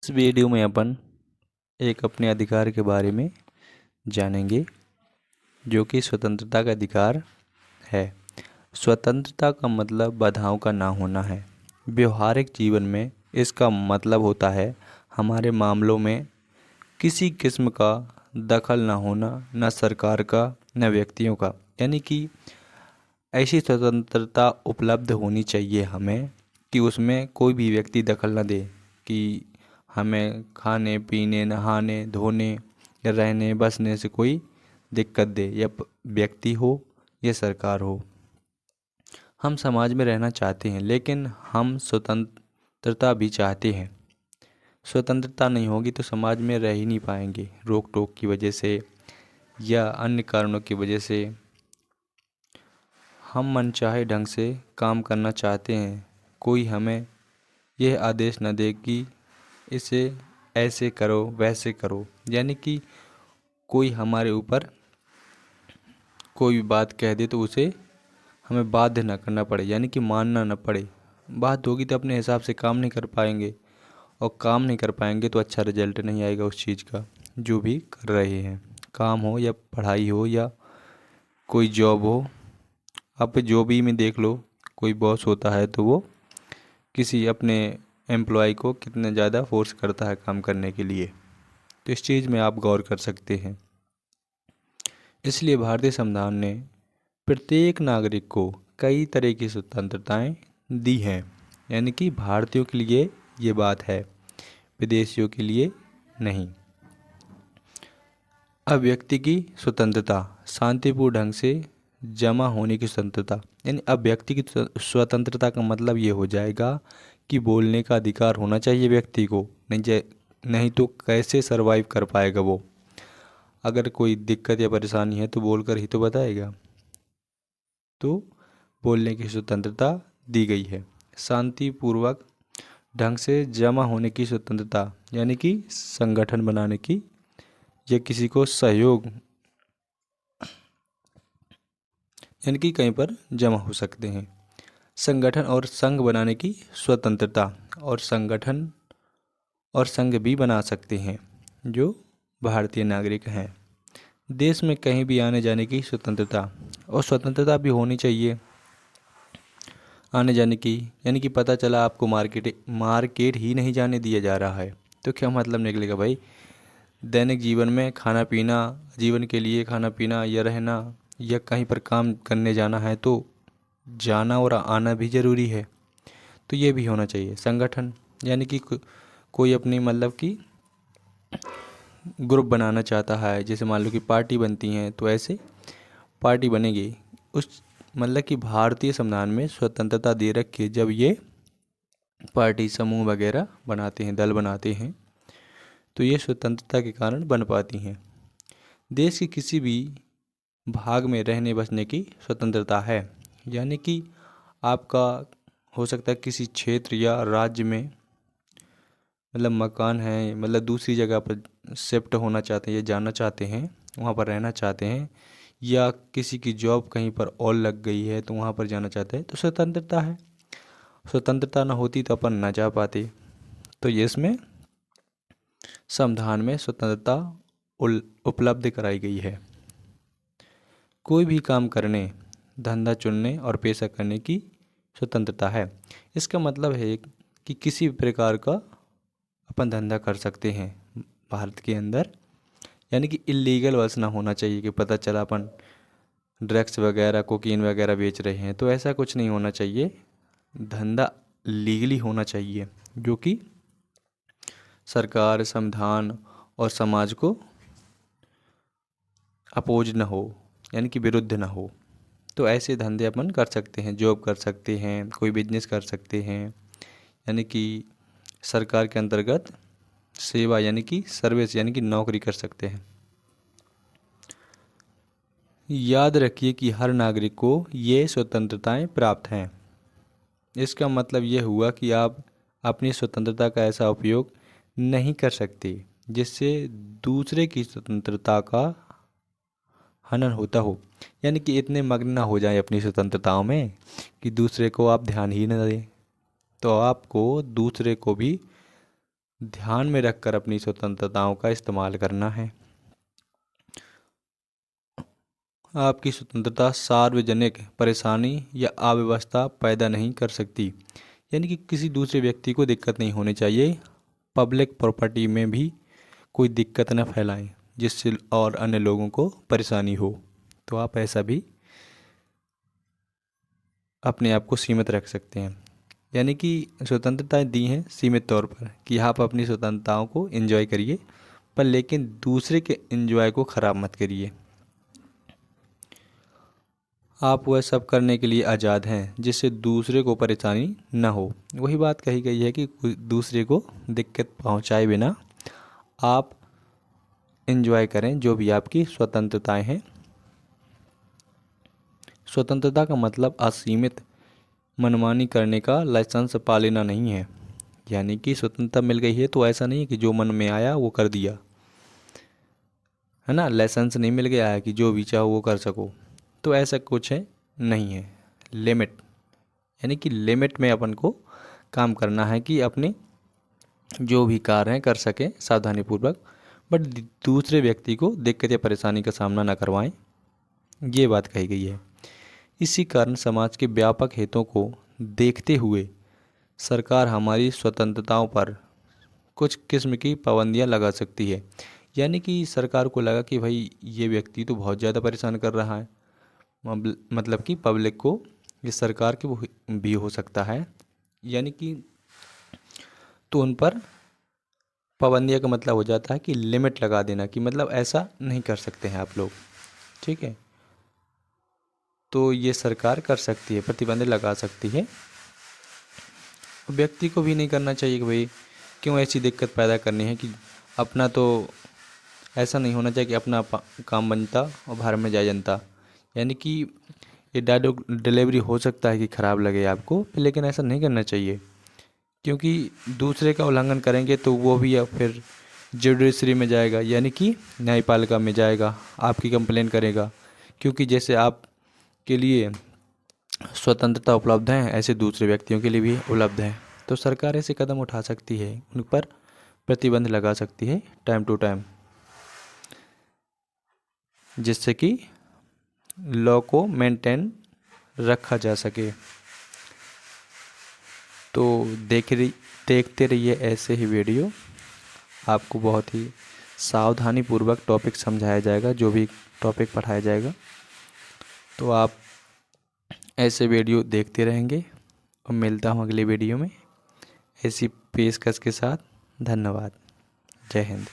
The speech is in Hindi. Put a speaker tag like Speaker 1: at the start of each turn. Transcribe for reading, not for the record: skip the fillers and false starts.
Speaker 1: इस वीडियो में अपन एक अपने अधिकार के बारे में जानेंगे जो कि स्वतंत्रता का अधिकार है। स्वतंत्रता का मतलब बाधाओं का ना होना है। व्यवहारिक जीवन में इसका मतलब होता है हमारे मामलों में किसी किस्म का दखल ना होना, न सरकार का न व्यक्तियों का। यानी कि ऐसी स्वतंत्रता उपलब्ध होनी चाहिए हमें कि उसमें कोई भी व्यक्ति दखल ना दे कि हमें खाने पीने, नहाने धोने या रहने बसने से कोई दिक्कत दे, या व्यक्ति हो या सरकार हो। हम समाज में रहना चाहते हैं लेकिन हम स्वतंत्रता भी चाहते हैं। स्वतंत्रता नहीं होगी तो समाज में रह ही नहीं पाएंगे, रोक टोक की वजह से या अन्य कारणों की वजह से। हम मनचाहे ढंग से काम करना चाहते हैं, कोई हमें यह आदेश न दे कि इसे ऐसे करो वैसे करो। यानी कि कोई हमारे ऊपर कोई भी बात कह दे तो उसे हमें बाध्य न करना पड़े, यानी कि मानना न पड़े। बात होगी तो अपने हिसाब से काम नहीं कर पाएंगे, और काम नहीं कर पाएंगे तो अच्छा रिजल्ट नहीं आएगा उस चीज़ का जो भी कर रहे हैं। काम हो या पढ़ाई हो या कोई जॉब हो, आप जो भी में देख लो, कोई बॉस होता है तो वो किसी अपने एम्प्लॉय को कितने ज़्यादा फोर्स करता है काम करने के लिए। तो इस चीज़ में आप गौर कर सकते हैं। इसलिए भारतीय संविधान ने प्रत्येक नागरिक को कई तरह की स्वतंत्रताएं दी हैं। यानी कि भारतीयों के लिए ये बात है, विदेशियों के लिए नहीं। अब व्यक्ति की स्वतंत्रता, शांतिपूर्ण ढंग से जमा होने की स्वतंत्रता। यानी अब व्यक्ति की स्वतंत्रता का मतलब ये हो जाएगा कि बोलने का अधिकार होना चाहिए व्यक्ति को। नहीं तो कैसे सरवाइव कर पाएगा वो। अगर कोई दिक्कत या परेशानी है तो बोलकर ही तो बताएगा। तो बोलने की स्वतंत्रता दी गई है। शांतिपूर्वक ढंग से जमा होने की स्वतंत्रता, यानी कि संगठन बनाने की या किसी को सहयोग, यानी कि कहीं पर जमा हो सकते हैं। संगठन और संघ बनाने की स्वतंत्रता, और संगठन और संघ भी बना सकते हैं जो भारतीय नागरिक हैं। देश में कहीं भी आने जाने की स्वतंत्रता, और स्वतंत्रता भी होनी चाहिए आने जाने की। यानी कि पता चला आपको मार्केट ही नहीं जाने दिया जा रहा है तो क्या मतलब निकलेगा भाई। दैनिक जीवन में खाना पीना, जीवन के लिए खाना पीना या रहना या कहीं पर काम करने जाना है तो जाना और आना भी ज़रूरी है। तो ये भी होना चाहिए। संगठन यानी कि कोई अपनी मतलब कि ग्रुप बनाना चाहता है, जैसे मान लो कि पार्टी बनती हैं तो ऐसे पार्टी बनेगी। उस मतलब कि भारतीय संविधान में स्वतंत्रता दे रखी है, जब ये पार्टी समूह वगैरह बनाते हैं, दल बनाते हैं, तो ये स्वतंत्रता के कारण बन पाती हैं। देश के किसी भी भाग में रहने बसने की स्वतंत्रता है। यानी कि आपका हो सकता है किसी क्षेत्र या राज्य में मतलब मकान है, मतलब दूसरी जगह पर शिफ्ट होना चाहते हैं या जाना चाहते हैं, वहाँ पर रहना चाहते हैं, या किसी की जॉब कहीं पर और लग गई है तो वहाँ पर जाना चाहते हैं, तो स्वतंत्रता है। स्वतंत्रता ना होती तो अपन ना जा पाते। तो ये इसमें संविधान में स्वतंत्रता उपलब्ध कराई गई है। कोई भी काम करने, धंधा चुनने और पेशा करने की स्वतंत्रता है। इसका मतलब है कि किसी भी प्रकार का अपन धंधा कर सकते हैं भारत के अंदर। यानी कि इलीगल वर्ष ना होना चाहिए कि पता चला अपन ड्रग्स वगैरह कोकीन वगैरह बेच रहे हैं, तो ऐसा कुछ नहीं होना चाहिए। धंधा लीगली होना चाहिए जो कि सरकार, संविधान और समाज को अपोज न हो, यानी कि विरुद्ध न हो। तो ऐसे धंधे अपन कर सकते हैं, जॉब कर सकते हैं, कोई बिजनेस कर सकते हैं। यानी कि सरकार के अंतर्गत सेवा यानी कि सर्विस यानी कि नौकरी कर सकते हैं। याद रखिए कि हर नागरिक को ये स्वतंत्रताएं प्राप्त हैं। इसका मतलब ये हुआ कि आप अपनी स्वतंत्रता का ऐसा उपयोग नहीं कर सकते जिससे दूसरे की स्वतंत्रता का हनन होता हो। यानी कि इतने मग्न ना हो जाएं अपनी स्वतंत्रताओं में कि दूसरे को आप ध्यान ही न दें। तो आपको दूसरे को भी ध्यान में रखकर अपनी स्वतंत्रताओं का इस्तेमाल करना है। आपकी स्वतंत्रता सार्वजनिक परेशानी या अव्यवस्था पैदा नहीं कर सकती, यानी कि किसी दूसरे व्यक्ति को दिक्कत नहीं होनी चाहिए। पब्लिक प्रॉपर्टी में भी कोई दिक्कत न फैलाएं जिससे और अन्य लोगों को परेशानी हो। तो आप ऐसा भी अपने आप को सीमित रख सकते हैं। यानी कि स्वतंत्रताएं दी हैं सीमित तौर पर कि आप अपनी स्वतंत्रताओं को एंजॉय करिए, पर लेकिन दूसरे के एंजॉय को ख़राब मत करिए। आप वह सब करने के लिए आज़ाद हैं जिससे दूसरे को परेशानी न हो। वही बात कही गई है कि कोई दूसरे को दिक्कत पहुंचाए बिना आप एंजॉय करें जो भी आपकी स्वतंत्रताएं हैं। स्वतंत्रता का मतलब असीमित मनमानी करने का लाइसेंस पा लेना नहीं है। यानी कि स्वतंत्रता मिल गई है तो ऐसा नहीं है कि जो मन में आया वो कर दिया, है ना। लाइसेंस नहीं मिल गया है कि जो भी चाहो वो कर सको, तो ऐसा कुछ है नहीं है। लिमिट, यानी कि लिमिट में अपन को काम करना है कि अपने जो भी कार्य हैं कर सकें सावधानीपूर्वक, बट दूसरे व्यक्ति को दिक्कत या परेशानी का सामना न करवाएं, ये बात कही गई है। इसी कारण समाज के व्यापक हितों को देखते हुए सरकार हमारी स्वतंत्रताओं पर कुछ किस्म की पाबंदियां लगा सकती है। यानी कि सरकार को लगा कि भाई ये व्यक्ति तो बहुत ज़्यादा परेशान कर रहा है, मतलब कि पब्लिक को, ये सरकार के वो भी हो सकता है। यानी कि तो उन पर पाबंदियां का मतलब हो जाता है कि लिमिट लगा देना, कि मतलब ऐसा नहीं कर सकते हैं आप लोग, ठीक है। तो ये सरकार कर सकती है, प्रतिबंध लगा सकती है। व्यक्ति को भी नहीं करना चाहिए कि भाई क्यों ऐसी दिक्कत पैदा करनी है, कि अपना तो ऐसा नहीं होना चाहिए कि अपना काम बनता और बाहर में जाए जनता। यानी कि ये डायलॉग डिलीवरी हो सकता है कि ख़राब लगे आपको, लेकिन ऐसा नहीं करना चाहिए, क्योंकि दूसरे का उल्लंघन करेंगे तो वो भी अब फिर जुडिशरी में जाएगा, यानी कि न्यायपालिका में जाएगा, आपकी कंप्लेन करेगा। क्योंकि जैसे आप के लिए स्वतंत्रता उपलब्ध है ऐसे दूसरे व्यक्तियों के लिए भी उपलब्ध है। तो सरकार ऐसे कदम उठा सकती है, उन पर प्रतिबंध लगा सकती है टाइम टू टाइम, जिससे कि लॉ को मेंटेन रखा जा सके। तो देखते रहिए ऐसे ही वीडियो, आपको बहुत ही सावधानीपूर्वक टॉपिक समझाया जाएगा, जो भी टॉपिक पढ़ाया जाएगा। तो आप ऐसे वीडियो देखते रहेंगे और मिलता हूँ अगले वीडियो में ऐसी पेशकश के साथ। धन्यवाद। जय हिंद।